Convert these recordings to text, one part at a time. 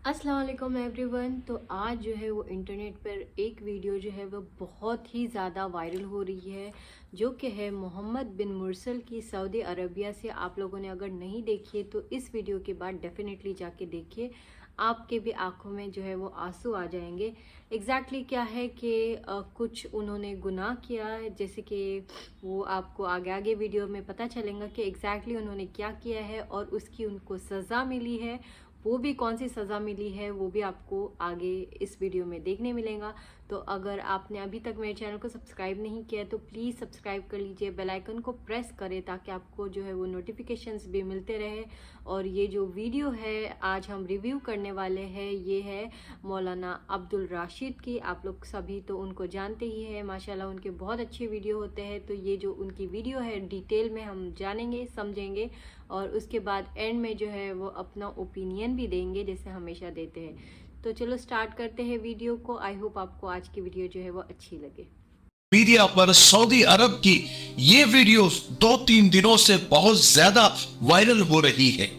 अस्सलाम वालेकुम एवरीवन। तो आज जो है वो इंटरनेट पर एक वीडियो जो है वो बहुत ही ज़्यादा वायरल हो रही है, जो कि है मोहम्मद बिन मुरसल की सऊदी अरबिया से। आप लोगों ने अगर नहीं देखी है तो इस वीडियो के बाद डेफिनेटली जाके देखिए, आपके भी आंखों में जो है वो आंसू आ जाएंगे। एग्जैक्टली क्या है कि कुछ उन्होंने गुनाह किया है, जैसे कि वो आपको आगे आगे वीडियो में पता चलेगा कि एग्जैक्टली उन्होंने क्या किया है और उसकी उनको सज़ा मिली है। वो भी कौन सी सज़ा मिली है वो भी आपको आगे इस वीडियो में देखने मिलेगा। तो अगर आपने अभी तक मेरे चैनल को सब्सक्राइब नहीं किया तो प्लीज़ सब्सक्राइब कर लीजिए, बेल आइकन को प्रेस करें ताकि आपको जो है वो नोटिफिकेशंस भी मिलते रहे। और ये जो वीडियो है आज हम रिव्यू करने वाले हैं, ये है मौलाना अब्दुल राशिद की। आप लोग सभी तो उनको जानते ही हैं, माशाल्लाह उनके बहुत अच्छे वीडियो होते हैं। तो ये जो उनकी वीडियो है डिटेल में हम जानेंगे, समझेंगे और उसके बाद एंड में जो है वो अपना ओपिनियन भी देंगे जैसे हमेशा देते हैं। तो चलो स्टार्ट करते हैं वीडियो को। आई होप आपको आज की वीडियो जो है वो अच्छी लगे। मीडिया पर सऊदी अरब की ये वीडियो 2-3 दिनों से बहुत ज्यादा वायरल हो रही है,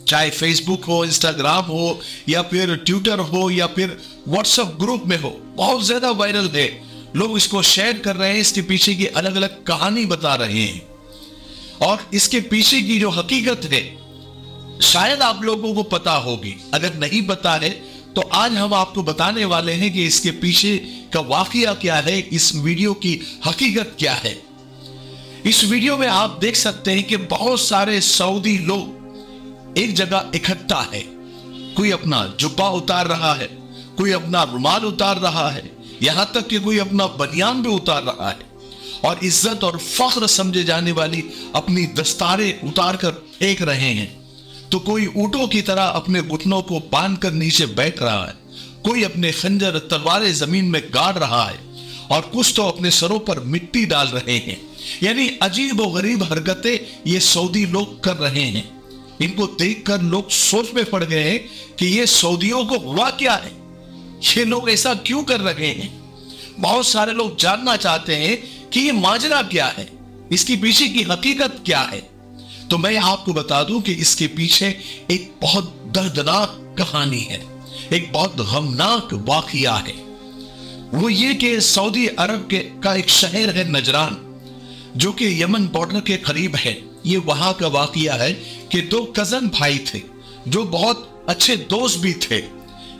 चाहे फेसबुक हो, इंस्टाग्राम हो, या फिर ट्विटर हो, या फिर व्हाट्सएप ग्रुप में हो, बहुत ज्यादा वायरल है। लोग इसको शेयर कर रहे हैं, इसके पीछे की अलग अलग कहानी बता रहे हैं और इसके पीछे की जो हकीकत है शायद आप लोगों को पता होगी। अगर नहीं पता है तो आज हम आपको बताने वाले हैं कि इसके पीछे का वाकया क्या है, इस वीडियो की हकीकत क्या है। इस वीडियो में आप देख सकते हैं कि बहुत सारे सऊदी लोग एक जगह इकट्ठा है। कोई अपना जुब्बा उतार रहा है, कोई अपना रुमाल उतार रहा है, यहां तक कि कोई अपना बनियान भी उतार रहा है और इज्जत और फख्र समझे जाने वाली अपनी दस्तारें उतार कर फेंक रहे हैं। तो कोई ऊंटों की तरह अपने घुटनों को बांध कर नीचे बैठ रहा है, कोई अपने खंजर तलवारें जमीन में गाड़ रहा है और कुछ तो अपने सरों पर मिट्टी डाल रहे हैं। यानी अजीब और गरीब हरकतें ये सऊदी लोग कर रहे हैं। इनको देखकर लोग सोच में पड़ गए हैं कि ये सऊदियों को हुआ क्या है, ये लोग ऐसा क्यों कर रहे हैं। बहुत सारे लोग जानना चाहते हैं कि ये माजरा क्या है, इसकी पीछे की हकीकत क्या है। तो मैं आपको बता दूं कि इसके पीछे एक बहुत दर्दनाक कहानी है, एक बहुत गमनाक वाकया है। वो ये कि सऊदी अरब का एक शहर है नजरान, जो कि यमन बॉर्डर के करीब है। ये वहां का वाकया है कि दो कजन भाई थे जो बहुत अच्छे दोस्त भी थे,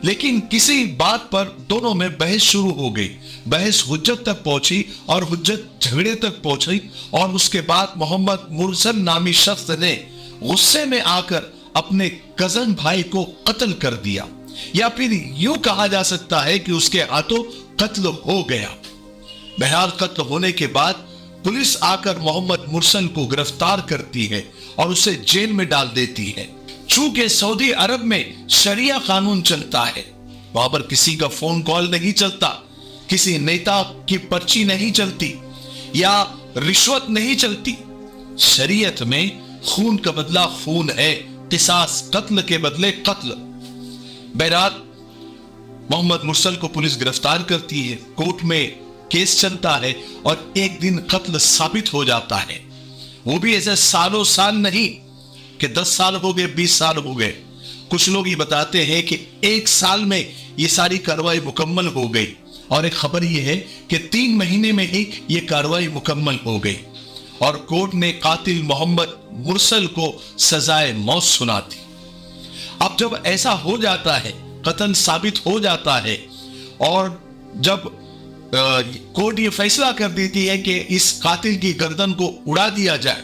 लेकिन किसी बात पर दोनों में बहस शुरू हो गई। बहस हुज्जत तक पहुंची और हुज्जत झगड़े तक पहुंची और उसके बाद मोहम्मद मुरसल नामी शख्स ने गुस्से में आकर अपने कजन भाई को कत्ल कर दिया, या फिर यूं कहा जा सकता है कि उसके हाथों कत्ल हो गया। बहरहाल कत्ल होने के बाद पुलिस आकर मोहम्मद मुरसल को गिरफ्तार करती है और उसे जेल में डाल देती है। चूंकि सऊदी अरब में शरिया कानून चलता है, वहां पर किसी का फोन कॉल नहीं चलता, किसी नेता की पर्ची नहीं चलती या रिश्वत नहीं चलती। शरीयत में खून का बदला खून है, किसास कत्ल के बदले कत्ल। बहरहाल मोहम्मद मुरसल को पुलिस गिरफ्तार करती है, कोर्ट में केस चलता है और एक दिन कत्ल साबित हो जाता है। वो भी ऐसे सालों साल नहीं कि 10 साल हो गए, 20 साल हो गए। कुछ लोग ये बताते हैं कि 1 साल में ये सारी कार्रवाई मुकम्मल हो गई और एक खबर ये है कि 3 महीने में ही ये कार्रवाई मुकम्मल हो गई और कोर्ट ने कातिल मोहम्मद मुरसल को सजाए मौत सुना दी। अब जब ऐसा हो जाता है, कत्ल साबित हो जाता है और जब कोर्ट ये फैसला कर देती है कि इस कातिल की गर्दन को उड़ा दिया जाए,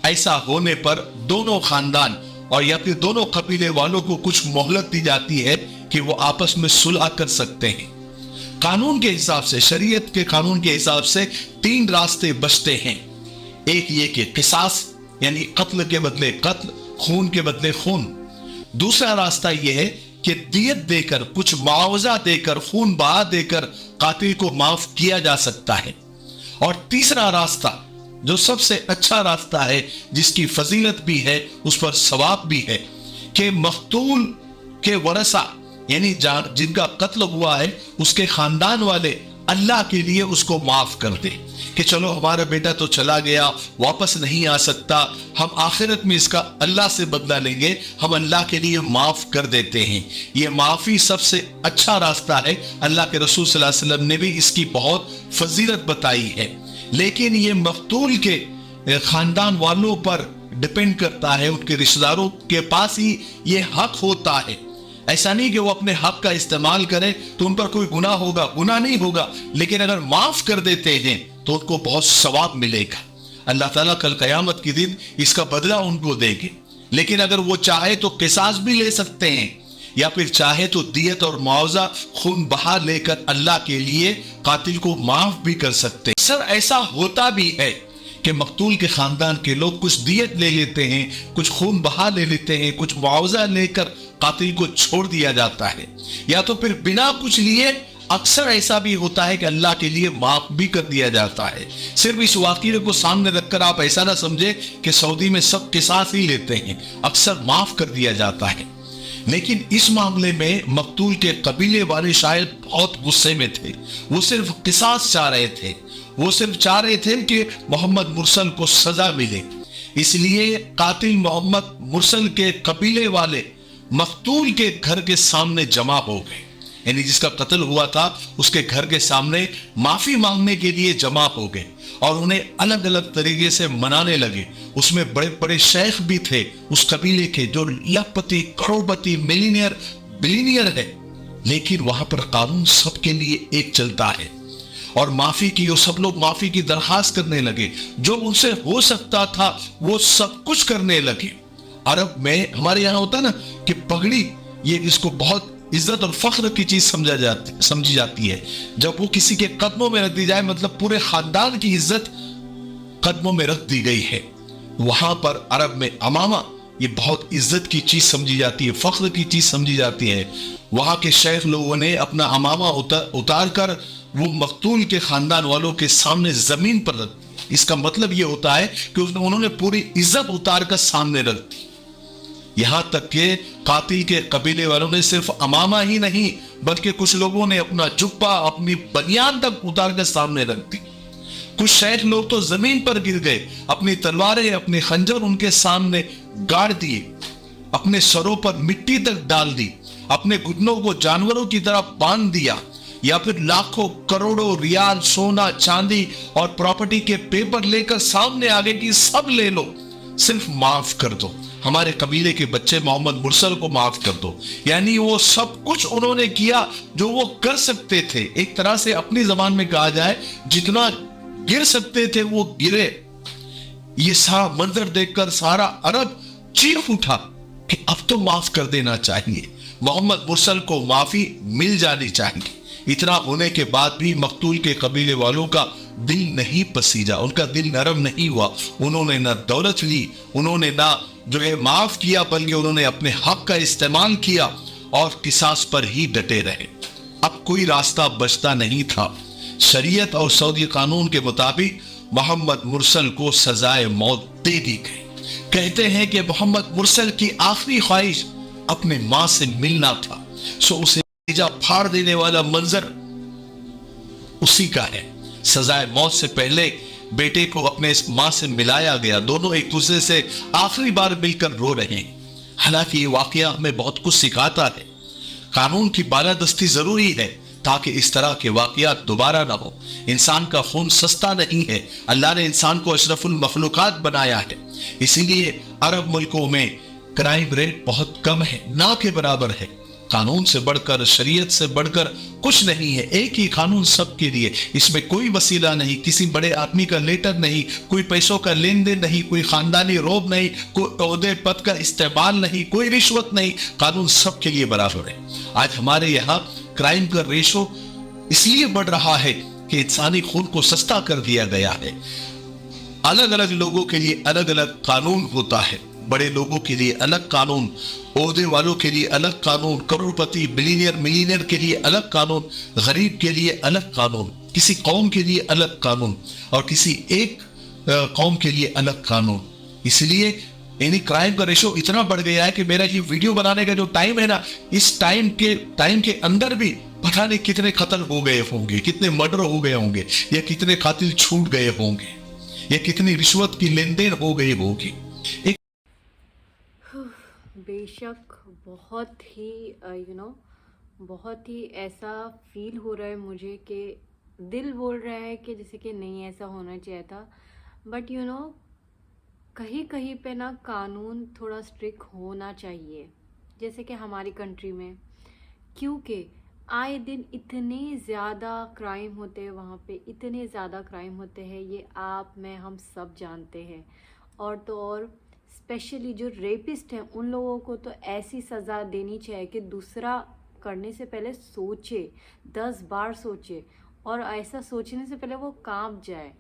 ऐसा होने पर दोनों खानदान और या फिर दोनों कबीले वालों को कुछ मोहलत दी जाती है कि वो आपस में सुलह कर सकते हैं। कानून के हिसाब से, शरीयत के कानून के हिसाब से 3 रास्ते बचते हैं। एक ये कि किसास यानी कत्ल के बदले कत्ल, खून के बदले खून। दूसरा रास्ता यह है कि दियत देकर, कुछ मुआवजा देकर, खून बहा देकर कातिल को माफ किया जा सकता है। और तीसरा रास्ता जो सबसे अच्छा रास्ता है, जिसकी फजीलत भी है, उस पर सवाब भी है, कि मकतूल के वरसा यानी जिनका कत्ल हुआ है उसके खानदान वाले اللہ کے لیے اس کو معاف کر دے کہ چلو ہمارا بیٹا تو چلا گیا، واپس نہیں آ سکتا، ہم آخرت میں اس کا اللہ سے بدلہ لیں گے، ہم اللہ کے لیے معاف کر دیتے ہیں۔ یہ معافی سب سے اچھا راستہ ہے۔ اللہ کے رسول صلی اللہ علیہ وسلم نے بھی اس کی بہت فضیلت بتائی ہے، لیکن یہ مقتول کے خاندان والوں پر ڈیپینڈ کرتا ہے، ان کے رشتہ داروں کے پاس ہی یہ حق ہوتا ہے۔ ایسا نہیں کہ وہ اپنے حق کا استعمال کرے تو ان پر کوئی گناہ ہوگا، گناہ نہیں ہوگا، لیکن اگر معاف کر دیتے ہیں تو ان کو بہت ثواب ملے گا۔ اللہ تعالیٰ کل قیامت کے دن اس کا بدلہ ان کو دے گے۔ لیکن اگر وہ چاہے تو قصاص بھی لے سکتے ہیں، یا پھر چاہے تو دیت اور معاوضہ خون بہا لے کر اللہ کے لیے قاتل کو معاف بھی کر سکتے ہیں۔ سر ایسا ہوتا بھی ہے کہ مقتول کے خاندان کے لوگ کچھ دیت لے لیتے ہیں، کچھ خون بہا لے لیتے ہیں، کچھ معاوضہ لے کر قاتل کو چھوڑ دیا جاتا ہے، یا تو پھر بنا کچھ لیے اکثر ایسا بھی ہوتا ہے کہ اللہ کے لیے معاف بھی کر دیا جاتا ہے۔ صرف اس واقعے کو سامنے رکھ کر آپ ایسا نہ سمجھے کہ سعودی میں سب قصاص ہی لیتے ہیں، اکثر معاف کر دیا جاتا ہے۔ لیکن اس معاملے میں مقتول کے قبیلے والے شاید بہت غصے میں تھے، وہ صرف قصاص چاہ رہے تھے، وہ صرف چاہ رہے تھے کہ محمد مرسل کو سزا ملے۔ اس لیے قاتل محمد مرسل کے قبیلے والے مقتول کے گھر کے سامنے جمع ہو گئے، یعنی جس کا قتل ہوا تھا اس کے گھر کے سامنے معافی مانگنے کے لیے جمع ہو گئے، اور انہیں الگ الگ طریقے سے منانے لگے۔ اس میں بڑے بڑے شیخ بھی تھے اس قبیلے کے جو لاکھپتی، کروڑپتی، بلینئر ہے، لیکن وہاں پر قانون سب کے لیے ایک چلتا ہے، اور معافی کی وہ سب لوگ معافی کی درخواست کرنے لگے، جو ان سے ہو سکتا تھا وہ سب کچھ کرنے لگے۔ عرب میں ہمارے یہاں ہوتا نا کہ پگڑی، یہ اس کو بہت عزت اور فخر کی چیز سمجھی جاتی ہے۔ جب وہ کسی کے قدموں میں رکھ دی جائے، مطلب پورے خاندان کی عزت قدموں میں رکھ دی گئی ہے۔ وہاں پر عرب میں امامہ یہ بہت عزت کی چیز سمجھی جاتی ہے، فخر کی چیز سمجھی جاتی ہے۔ وہاں کے شیخ لوگوں نے اپنا امامہ اتار کر وہ مقتول کے خاندان والوں کے سامنے زمین پر رکھ دی۔ اس کا مطلب یہ ہوتا ہے کہ انہوں نے پوری عزت اتار کر سامنے رکھ دی۔ یہاں تک کہ قاتل کے قبیلے والوں نے صرف امامہ ہی نہیں بلکہ کچھ لوگوں نے اپنا جبہ، اپنی بنیان تک اتار کر سامنے رکھ دی۔ کچھ شیخ لوگ تو زمین پر گر گئے، اپنی تلواریں، اپنے خنجر ان کے سامنے گاڑ دیے، اپنے سروں پر مٹی تک ڈال دی، اپنے گھٹنوں کو جانوروں کی طرح باندھ دیا، یا پھر لاکھوں کروڑوں ریال سونا چاندی اور پراپرٹی کے پیپر لے کر سامنے آگے کی سب لے لو، صرف معاف کر دو، ہمارے قبیلے کے بچے محمد مرسل کو معاف کر دو۔ یعنی وہ سب کچھ انہوں نے کیا جو وہ کر سکتے تھے۔ ایک طرح سے اپنی زبان میں کہا جائے جتنا گر سکتے تھے وہ گرے۔ یہ سارا منظر دیکھ کر سارا عرب چیخ اٹھا کہ اب تو معاف کر دینا چاہیے، محمد مرسل کو معافی مل جانی چاہیے۔ اتنا ہونے کے بعد بھی مقتول کے قبیلے والوں کا دل نہیں پسیجا، ان کا دل نرم نہیں ہوا۔ انہوں نے نہ دولت لی، انہوں نے نہ جو ہے معاف کیا، بلکہ انہوں نے اپنے حق کا استعمال کیا اور قصاص پر ہی ڈٹے رہے۔ اب کوئی راستہ بچتا نہیں تھا۔ شریعت اور سعودی قانون کے مطابق محمد مرسل کو سزائے موت دے دی گئی۔ کہتے ہیں کہ محمد مرسل کی آخری خواہش اپنے ماں سے ملنا تھا، سو اسے پھاڑ دینے والا منظر اسی کا ہے۔ سزائے موت سے پہلے بیٹے کو اپنے اس ماں سے ملایا گیا، دونوں ایک دوسرے سے آخری بار مل کر رو رہے ہیں۔ حالانکہ یہ واقعہ ہمیں بہت کچھ سکھاتا ہے۔ قانون کی بالادستی ضروری ہے تاکہ اس طرح کے واقعات دوبارہ نہ ہو۔ انسان کا خون سستا نہیں ہے، اللہ نے انسان کو اشرف المخلوقات بنایا ہے، اسی لیے عرب ملکوں میں کرائم ریٹ بہت کم ہے، نہ کے برابر ہے۔ قانون سے بڑھ کر، شریعت سے بڑھ کر کچھ نہیں ہے، ایک ہی قانون سب کے لیے، اس میں کوئی وسیلہ نہیں، کسی بڑے آدمی کا لیٹر نہیں، کوئی پیسوں کا لین دین نہیں، کوئی خاندانی روب نہیں، کوئی عہدے پد کا استعمال نہیں، کوئی رشوت نہیں، قانون سب کے لیے برابر ہے۔ آج ہمارے یہاں کرائم کا ریشو اس لیے بڑھ رہا ہے کہ انسانی خون کو سستا کر دیا گیا ہے۔ الگ الگ لوگوں کے لیے الگ الگ قانون ہوتا ہے، بڑے لوگوں کے لیے الگ قانون، عہدے والوں کے لیے الگ قانون، کروڑپتی، ملینئر کے لیے الگ قانون، غریب کے لیے الگ قانون، کسی قوم کے لیے الگ قانون اور کسی ایک قوم کے لیے الگ قانون۔ اس لیے यानी क्राइम का रेशो इतना बढ़ गया है कि मेरा ये वीडियो बनाने का जो टाइम है ना, इस टाइम के अंदर भी पता नहीं कितने कत्ल हो गए होंगे, कितने मर्डर हो गए होंगे, या कितने कातिल छूट गए होंगे, या कितनी रिश्वत की लेन देन हो गई होगी। एक बेशक बहुत ही बहुत ही ऐसा फील हो रहा है मुझे कि दिल बोल रहा है कि जैसे कि नहीं ऐसा होना चाहिए था, बट कहीं कहीं पे ना कानून थोड़ा स्ट्रिक्ट होना चाहिए, जैसे कि हमारी कंट्री में, क्योंकि आए दिन इतने ज़्यादा क्राइम होते हैं वहाँ पे, इतने ज़्यादा क्राइम होते हैं, ये आप मैं हम सब जानते हैं। और तो और स्पेशली जो रेपिस्ट हैं उन लोगों को तो ऐसी सज़ा देनी चाहिए कि दूसरा करने से पहले सोचे, 10 बार सोचे, और ऐसा सोचने से पहले वो कांप जाए।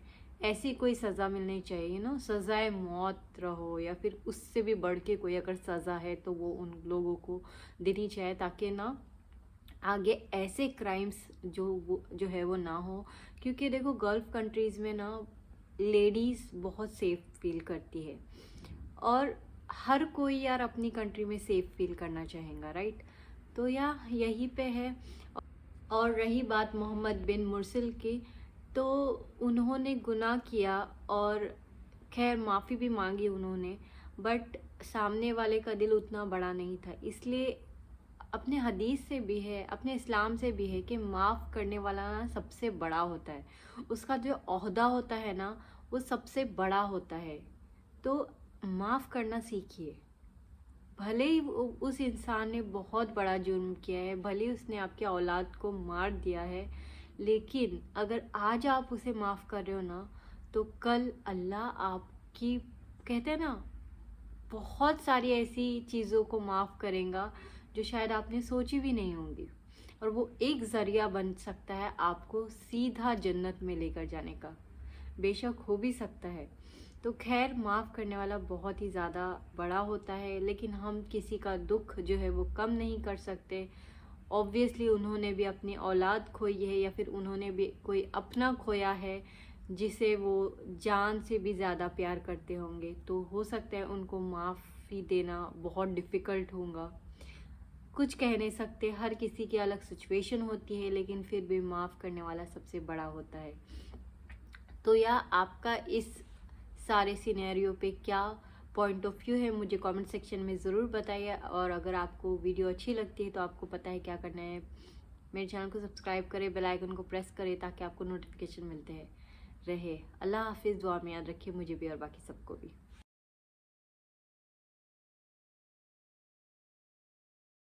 ऐसी कोई सज़ा मिलनी चाहिए सज़ाए मौत रहो या फिर उससे भी बढ़ के कोई अगर सज़ा है तो वो उन लोगों को देनी चाहिए, ताकि ना आगे ऐसे क्राइम्स जो है वो ना हो। क्योंकि देखो गल्फ़ कंट्रीज़ में ना लेडीज़ बहुत सेफ फील करती है, और हर कोई यार अपनी कंट्री में सेफ फील करना चाहेगा, राइट? तो यही पे है। और रही बात मोहम्मद बिन मुरसिल की, तो उन्होंने गुनाह किया और खैर माफ़ी भी मांगी उन्होंने, बट सामने वाले का दिल उतना बड़ा नहीं था। इसलिए अपने हदीस से भी है, अपने इस्लाम से भी है कि माफ़ करने वाला ना सबसे बड़ा होता है, उसका जो ओहदा होता है ना वो सबसे बड़ा होता है। तो माफ़ करना सीखिए। भले ही उस इंसान ने बहुत बड़ा जुर्म किया है, भले ही उसने आपके औलाद को मार दिया है, लेकिन अगर आज आप उसे माफ़ कर रहे हो ना, तो कल अल्लाह आपकी, कहते हैं ना, बहुत सारी ऐसी चीज़ों को माफ़ करेगा जो शायद आपने सोची भी नहीं होंगी, और वो एक ज़रिया बन सकता है आपको सीधा जन्नत में लेकर जाने का। बेशक हो भी सकता है। तो खैर माफ़ करने वाला बहुत ही ज़्यादा बड़ा होता है, लेकिन हम किसी का दुख जो है वो कम नहीं कर सकते। ऑब्वियसली उन्होंने भी अपनी औलाद खोई है, या फिर उन्होंने भी कोई अपना खोया है जिसे वो जान से भी ज़्यादा प्यार करते होंगे, तो हो सकता है उनको माफ़ी देना बहुत डिफ़िकल्ट होगा। कुछ कह नहीं सकते, हर किसी की अलग सिचुएशन होती है, लेकिन फिर भी माफ़ करने वाला सबसे बड़ा होता है। तो आपका इस सारे सिनेरियो पे क्या पॉइंट ऑफ व्यू है मुझे कमेंट सेक्शन में ज़रूर बताइए। और अगर आपको वीडियो अच्छी लगती है तो आपको पता है क्या करना है, मेरे चैनल को सब्सक्राइब करें, बेल आइकन को प्रेस करें ताकि आपको नोटिफिकेशन मिलते रहे। अल्लाह हाफिज़, दुआ में याद रखिए मुझे भी और बाकी सबको भी।